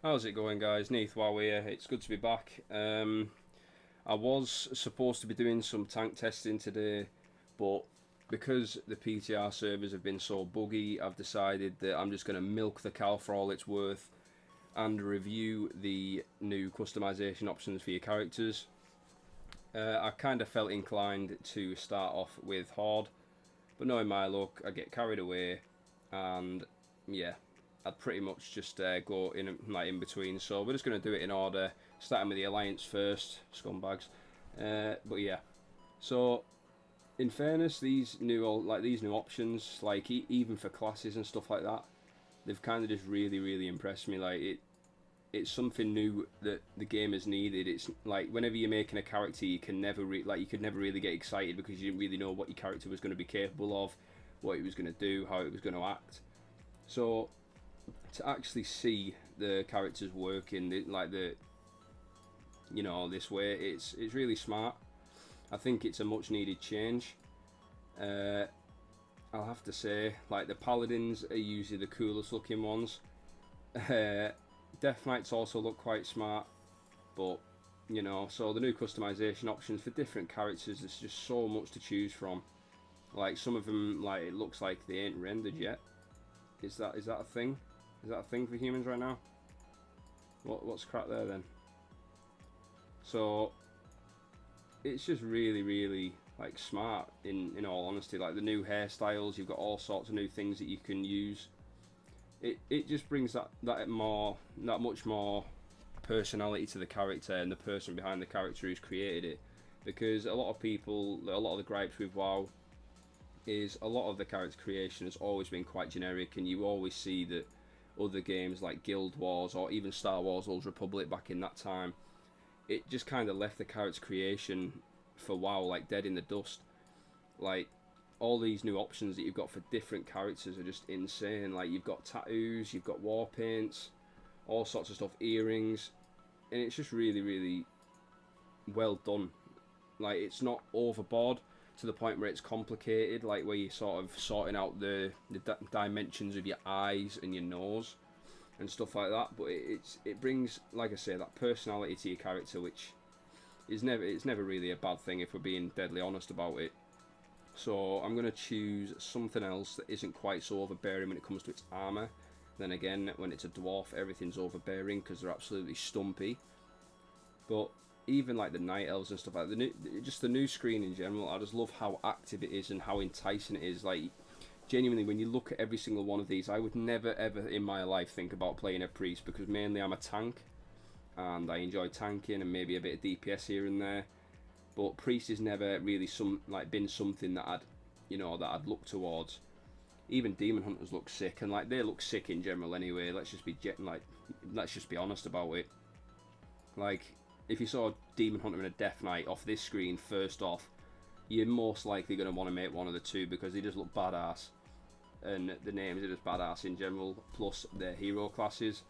How's it going, guys? NeathWoW here. It's good to be back. I was supposed to be doing some tank testing today, but because the PTR servers have been so buggy, I've decided that I'm just going to milk the cow for all it's worth and review the new customization options for your characters. I kind of felt inclined to start off with Horde, but knowing my luck, I get carried away, and yeah, I'd pretty much just go in between. So we're just going to do it in order, starting with the Alliance first, scumbags. But yeah, so in fairness, these new options, like even for classes and stuff like that, they've kind of just really impressed me. Like it's something new that the game has needed. It's like whenever you're making a character, you can never you could never really get excited because you didn't really know what your character was going to be capable of, what it was going to do, how it was going to act. So to actually see the characters working this way, it's really smart. I think it's a much needed change. I'll have to say, like, the paladins are usually the coolest looking ones. Death Knights also look quite smart, but so the new customization options for different characters, there's just so much to choose from. Like some of them, like it looks like they ain't rendered yet. Is that a thing? Is that a thing for humans right now? What's crap there then? So it's just really like smart in all honesty. Like the new hairstyles, you've got all sorts of new things that you can use. It just brings that much more personality to the character and the person behind the character who's created it. Because a lot of the gripes with WoW is a lot of the character creation has always been quite generic, and you always see that other games like Guild Wars or even Star Wars Old Republic back in that time, it just kind of left the character creation for WoW like dead in the dust. Like all these new options that you've got for different characters are just insane. Like you've got tattoos, you've got war paints, all sorts of stuff, earrings, and it's just really well done. Like it's not overboard to the point where it's complicated, like where you're sort of sorting out the dimensions of your eyes and your nose and stuff like that. But it brings, like I say, that personality to your character, which is never really a bad thing if we're being deadly honest about it. So I'm going to choose something else that isn't quite so overbearing when it comes to its armour. Then again, when it's a dwarf, everything's overbearing because they're absolutely stumpy. But even like the night elves and stuff like that, the new screen in general, I just love how active it is and how enticing it is. Like genuinely, when you look at every single one of these, I would never ever in my life think about playing a priest, because mainly I'm a tank and I enjoy tanking and maybe a bit of DPS here and there. But priest has never really been something that I'd look towards. Even demon hunters look sick, and like they look sick in general anyway. Let's just be honest about it. Like if you saw a demon hunter and a death knight off this screen first off, you're most likely going to want to make one of the two because they just look badass, and the names are just badass in general. Plus their hero classes,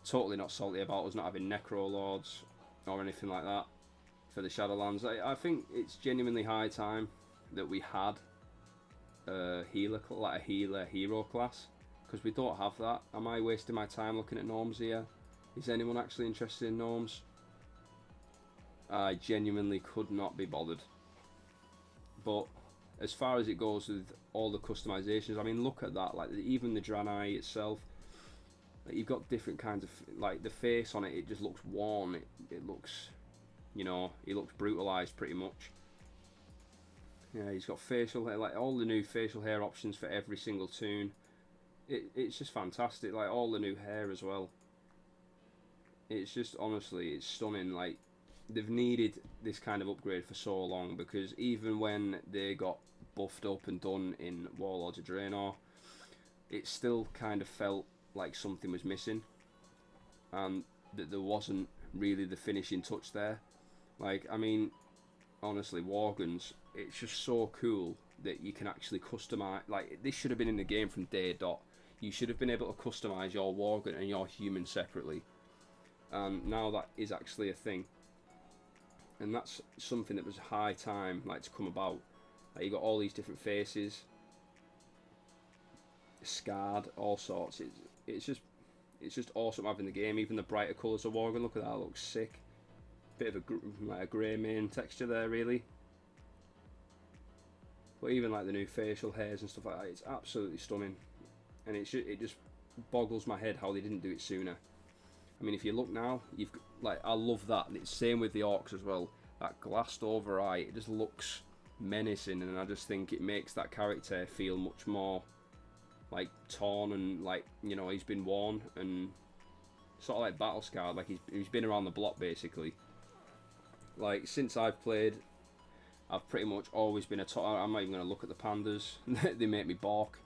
totally not salty about us not having necro lords or anything like that for the Shadowlands. I think it's genuinely high time that we had a healer hero class, because we don't have that. Am I wasting my time looking at gnomes here? Is anyone actually interested in gnomes? I genuinely could not be bothered. But as far as it goes with all the customizations, I mean, look at that. Like even the Draenei itself, like, you've got different kinds of, like the face on it. It just looks worn. It looks, he looks brutalized pretty much. Yeah, he's got facial hair, like all the new facial hair options for every single toon. It's just fantastic. Like all the new hair as well. It's just, honestly, it's stunning. Like they've needed this kind of upgrade for so long, because even when they got buffed up and done in Warlords of Draenor, it still kind of felt like something was missing, and that there wasn't really the finishing touch there. Like, I mean, honestly, Worgens, it's just so cool that you can actually customize. Like, this should have been in the game from day dot. You should have been able to customize your Worgen and your human separately, and now that is actually a thing. And that's something that was high time, like, to come about. Like, you got all these different faces, scarred, all sorts. It's just it's just awesome having the game. Even the brighter colours of Worgen, look at that, looks sick. Bit of a grey main texture there, really. But even like the new facial hairs and stuff like that, it's absolutely stunning. And it just boggles my head how they didn't do it sooner. I mean, if you look now, you've like, I love that. It's same with the orcs as well. That glassed over eye, it just looks menacing, and I just think it makes that character feel much more like torn and like, you know, he's been worn and sort of like battle scarred, like he's been around the block basically. Like since I've played, I've pretty much always been I'm not even going to look at the pandas. They make me balk.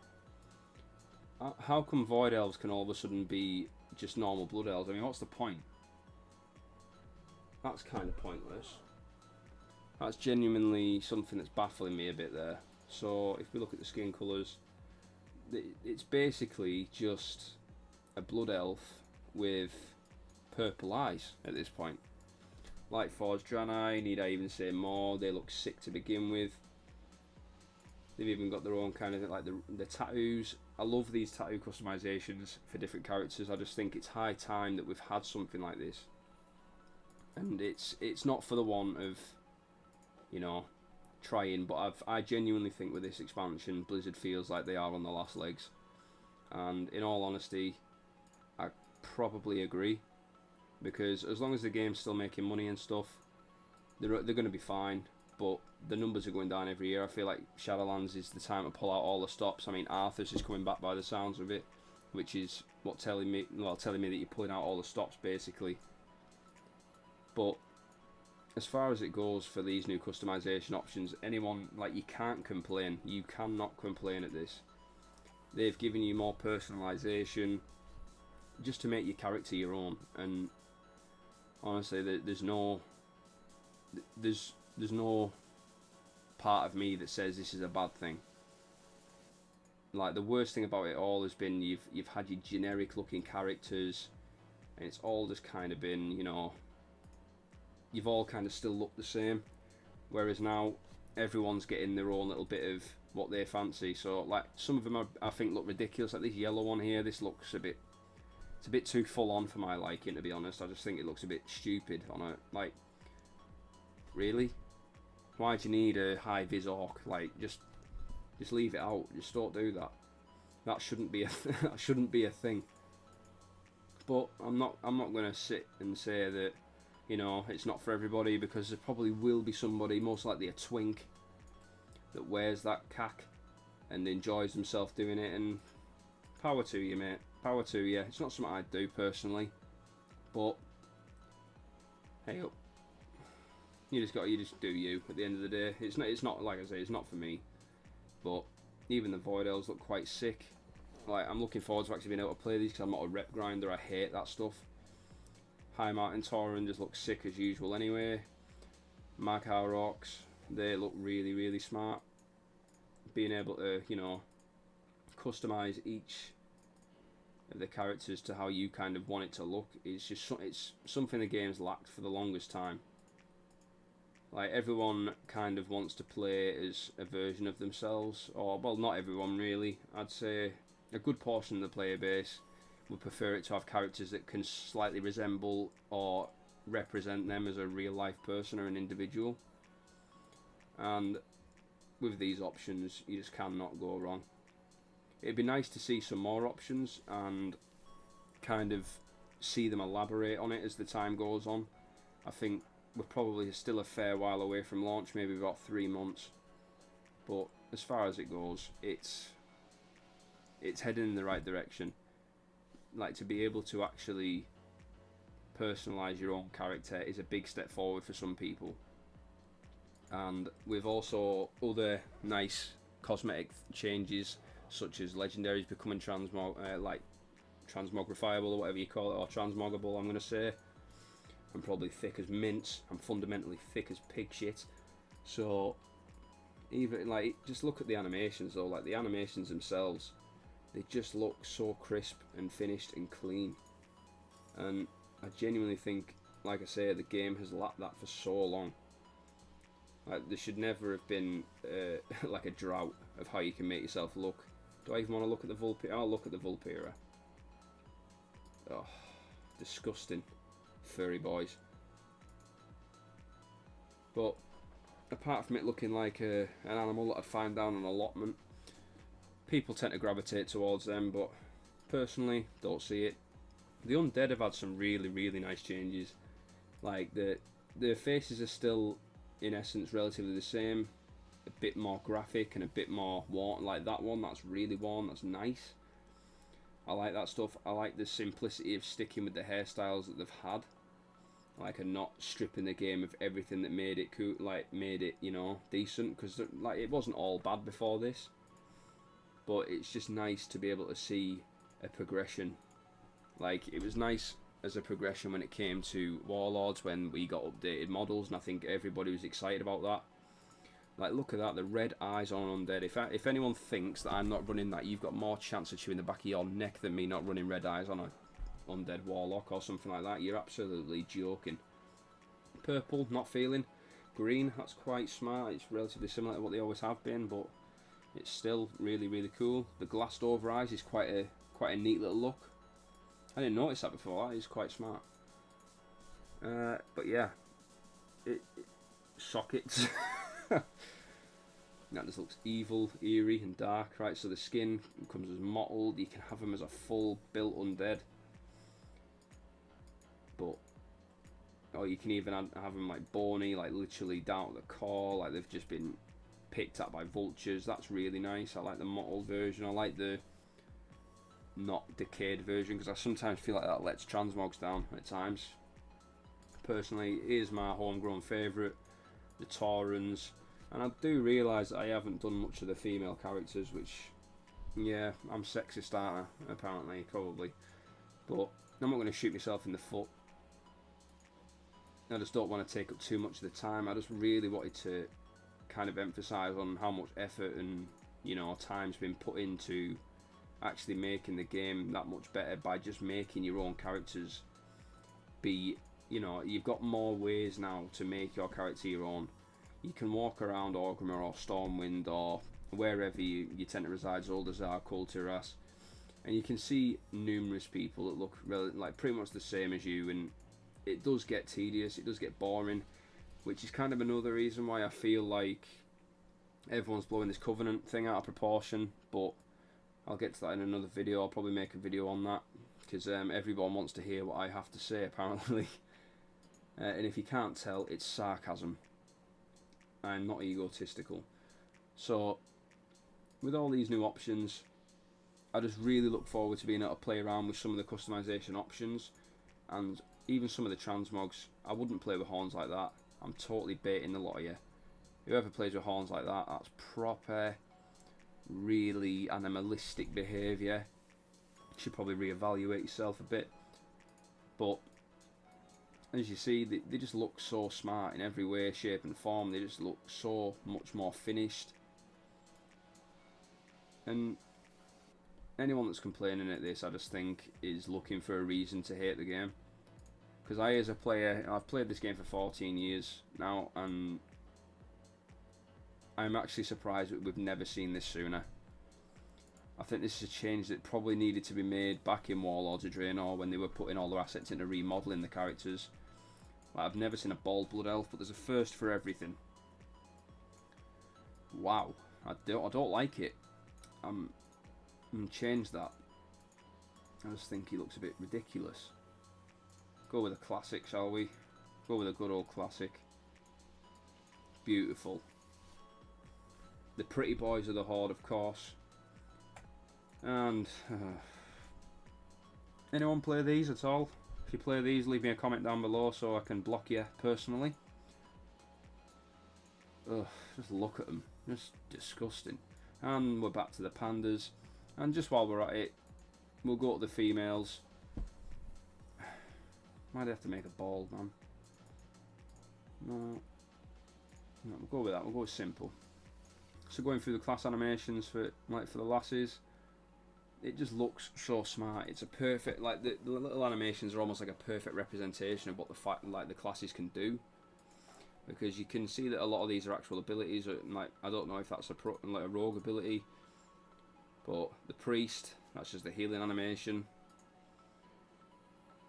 How come Void Elves can all of a sudden be just normal Blood Elves? I mean, what's the point? That's kind of pointless. That's genuinely something that's baffling me a bit there. So if we look at the skin colours, it's basically just a Blood Elf with purple eyes at this point. Light Forged Draenei, need I even say more? They look sick to begin with. They've even got their own kind of, like the tattoos. I love these tattoo customizations for different characters. I just think it's high time that we've had something like this. And it's not for the want of, you know, trying, but I genuinely think with this expansion, Blizzard feels like they are on the last legs. And in all honesty, I probably agree, because as long as the game's still making money and stuff, they're going to be fine. But the numbers are going down every year. I feel like Shadowlands is the time to pull out all the stops. I mean, Arthas is coming back by the sounds of it, which is telling me that you're pulling out all the stops basically. But as far as it goes for these new customization options, anyone, like, you can't complain. You cannot complain at this. They've given you more personalization just to make your character your own, and honestly, there's no part of me that says this is a bad thing. Like, the worst thing about it all has been you've had your generic looking characters, and it's all just kind of been, you know, you've all kind of still looked the same, whereas now everyone's getting their own little bit of what they fancy. So like some of them I think look ridiculous, like this yellow one here. This looks it's a bit too full on for my liking, to be honest. I just think it looks a bit stupid on a, like, really? Why do you need a high vis orc? Like, just leave it out. Just don't do that. That shouldn't be that shouldn't be a thing. But I'm not going to sit and say that, you know, it's not for everybody, because there probably will be somebody, most likely a twink, that wears that cack and enjoys themselves doing it, and power to you, mate. Power to you. It's not something I'd do personally, but hey up. You just do you at the end of the day. It's not like I say, it's not for me. But even the Void Elves look quite sick. Like, I'm looking forward to actually being able to play these, because I'm not a rep grinder. I hate that stuff. High Mountain Tauren just looks sick as usual anyway. Maghaur Orcs, they look really, really smart. Being able to, you know, customize each of the characters to how you kind of want it to look, it's something the game's lacked for the longest time. Like, everyone kind of wants to play as a version of themselves, or, well, not everyone really. I'd say a good portion of the player base would prefer it to have characters that can slightly resemble or represent them as a real life person or an individual. And with these options, you just cannot go wrong. It'd be nice to see some more options and kind of see them elaborate on it as the time goes on. I think we're probably still a fair while away from launch, maybe about 3 months. But as far as it goes, it's heading in the right direction. Like, to be able to actually personalise your own character is a big step forward for some people. And with also other nice cosmetic changes, such as legendaries becoming transmogrifiable, or whatever you call it, or transmoggable, I'm going to say. I'm probably thick as mince. I'm fundamentally thick as pig shit. So, even, like, just look at the animations though. Like, the animations themselves, they just look so crisp and finished and clean. And I genuinely think, like I say, the game has lacked that for so long. Like, there should never have been like a drought of how you can make yourself look. Do I even want to look at the Vulpera? I'll look at the Vulpera. Oh, disgusting furry boys. But apart from it looking like an animal that I'd find down an allotment, people tend to gravitate towards them, but personally don't see it. The undead have had some really nice changes. Like the faces are still in essence relatively the same, a bit more graphic and a bit more worn. Like that one, that's really worn, that's nice. I like that stuff. I like the simplicity of sticking with the hairstyles that they've had, like, and not stripping the game of everything that made it cool, like made it, you know, decent, because like it wasn't all bad before this, but it's just nice to be able to see a progression. Like, it was nice as a progression when it came to Warlords, when we got updated models, and I think everybody was excited about that. Like, look at that, the red eyes on Undead. If anyone thinks that I'm not running that, you've got more chance of chewing the back of your neck than me not running red eyes on a Undead Warlock or something like that. You're absolutely joking. Purple, not feeling. Green, that's quite smart. It's relatively similar to what they always have been, but it's still really cool. The glassed over eyes is quite a neat little look. I didn't notice that before. That is quite smart. But yeah, sockets. That just looks evil, eerie, and dark, right? So the skin comes as mottled. You can have them as a full built undead, but or you can even have them like bony, like literally down to the core, like they've just been picked at by vultures. That's really nice. I like the mottled version. I like the not decayed version, because I sometimes feel like that lets transmogs down at times. Personally, it is my homegrown favourite, the Taurans. And I do realise that I haven't done much of the female characters, which, yeah, I'm sexist, aren't I? Apparently, probably. But I'm not going to shoot myself in the foot. I just don't want to take up too much of the time. I just really wanted to kind of emphasise on how much effort and, you know, time's been put into actually making the game that much better by just making your own characters be, you know, you've got more ways now to make your character your own. You can walk around Orgrimmar or Stormwind or wherever you tend to reside, Zuldazar, Kultiras, and you can see numerous people that look like pretty much the same as you, and it does get tedious, it does get boring, which is kind of another reason why I feel like everyone's blowing this Covenant thing out of proportion, but I'll get to that in another video. I'll probably make a video on that, because everyone wants to hear what I have to say, apparently. And if you can't tell, it's sarcasm. I'm not egotistical. So, with all these new options, I just really look forward to being able to play around with some of the customization options, and even some of the transmogs. I wouldn't play with horns like that. I'm totally baiting the lot of you. Whoever plays with horns like that, that's proper, really animalistic behaviour. Should probably reevaluate yourself a bit. But as you see, they just look so smart in every way, shape and form. They just look so much more finished. And anyone that's complaining at this, I just think, is looking for a reason to hate the game. Because I, as a player, I've played this game for 14 years now, and I'm actually surprised that we've never seen this sooner. I think this is a change that probably needed to be made back in Warlords of Draenor, when they were putting all their assets into remodelling the characters. Like, I've never seen a bald blood elf, but there's a first for everything. Wow, I don't like it. I'm change that. I just think he looks a bit ridiculous. Go with a classic, shall we? Go with a good old classic. Beautiful. The pretty boys of the Horde, of course. And anyone play these at all? If you play these, leave me a comment down below so I can block you personally. Ugh, just look at them, just disgusting. And we're back to the pandas, and just while we're at it, we'll go to the females. Might have to make a bald, man. No, we'll go with that. We'll go with simple. So going through the class animations for the lasses, it just looks so smart. It's a perfect, like the little animations are almost like a perfect representation of what the classes can do, because you can see that a lot of these are actual abilities. Or, like, I don't know if that's a rogue ability, but the priest, that's just the healing animation.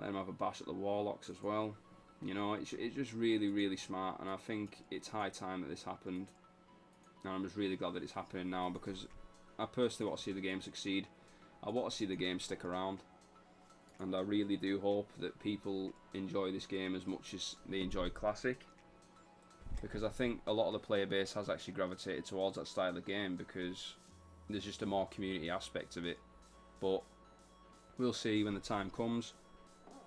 let him have a bash at the Warlocks as well. You know, it's just really, really smart, and I think it's high time that this happened. And I'm just really glad that it's happening now, because I personally want to see the game succeed. I want to see the game stick around, and I really do hope that people enjoy this game as much as they enjoy Classic, because I think a lot of the player base has actually gravitated towards that style of game because there's just a more community aspect of it. But we'll see when the time comes.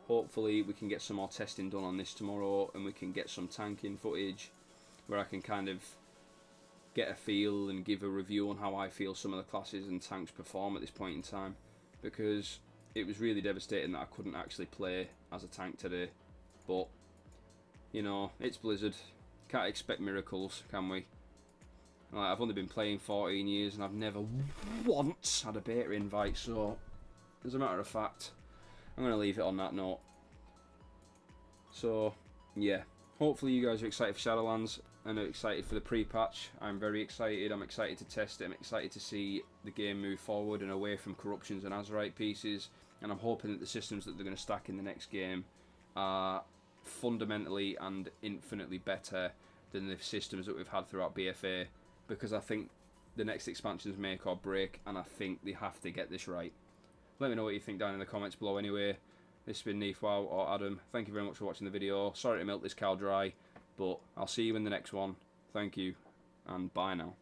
Hopefully we can get some more testing done on this tomorrow, and we can get some tanking footage where I can kind of get a feel and give a review on how I feel some of the classes and tanks perform at this point in time, because it was really devastating that I couldn't actually play as a tank today. But you know, it's Blizzard, can't expect miracles, can we? Like, I've only been playing 14 years and I've never once had a beta invite, so as a matter of fact, I'm going to leave it on that note. So yeah, hopefully you guys are excited for Shadowlands and are excited for the pre-patch. I'm very excited. I'm excited to test it. I'm excited to see the game move forward and away from corruptions and Azerite pieces, and I'm hoping that the systems that they're going to stack in the next game are fundamentally and infinitely better than the systems that we've had throughout BFA, because I think the next expansions make or break, and I think they have to get this right. Let me know what you think down in the comments below anyway. This has been NeathWoW or Adam. Thank you very much for watching the video. Sorry to milk this cow dry, but I'll see you in the next one. Thank you, and bye now.